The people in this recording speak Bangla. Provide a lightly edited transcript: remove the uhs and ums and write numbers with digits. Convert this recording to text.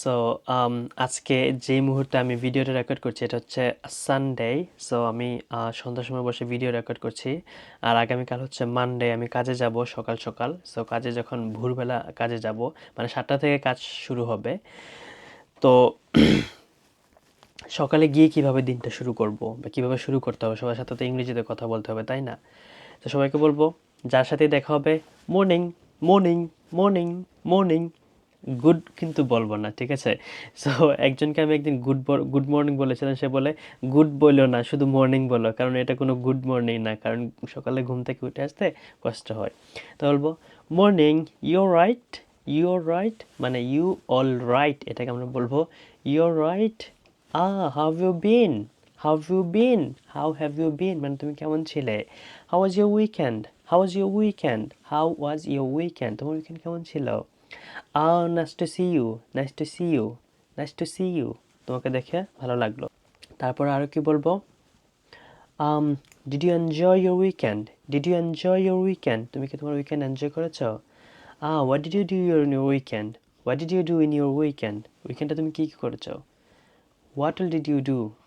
সো আজকে যে মুহূর্তে আমি ভিডিওটা রেকর্ড করছি এটা হচ্ছে সানডে। সো আমি সন্ধ্যার সময় বসে ভিডিও রেকর্ড করছি। আর আগামীকাল হচ্ছে মানডে, আমি কাজে যাব সকাল সকাল। সো কাজে যখন ভোরবেলা কাজে যাব, মানে 7টা থেকে কাজ শুরু হবে। তো সকালে গিয়ে কিভাবে দিনটা শুরু করব বা কিভাবে শুরু করতে হবে, সবার সাথে তো ইংরেজিতে কথা বলতে হবে, তাই না? তো সবাইকে বলবো, যার সাথেই দেখা হবে, morning, morning, morning, morning. Good কিন্তু বলবো না, ঠিক আছে? সো একজনকে আমি একদিন গুড মর্নিং বলেছিলাম, সে বলে গুড বললো না, শুধু মর্নিং বলো, কারণ এটা কোনো গুড মর্নিং না, কারণ সকালে ঘুম থেকে উঠে আসতে কষ্ট হয়। তো বলবো morning, your right, your right, মানে ইউ অল রাইট, এটাকে আমরা বলবো your right. How you been, how you been, how have you been, মানে তুমি কেমন ছিলে। How was your weekend, how was your weekend, how was your weekend, তোমার উইকেন্ড কেমন ছিল। Nice to see you, nice to see you, nice to see you, তোমাকে দেখে ভালো লাগলো। তারপর আরও কি বলবো, did you enjoy your weekend, did you enjoy your weekend, তুমি কি তোমার উইকেন্ড এনজয় করেছো। What did you do your in your weekend, what did you do in your weekend, উইকেন্ডে তুমি কী কী করেছো। What all did you do,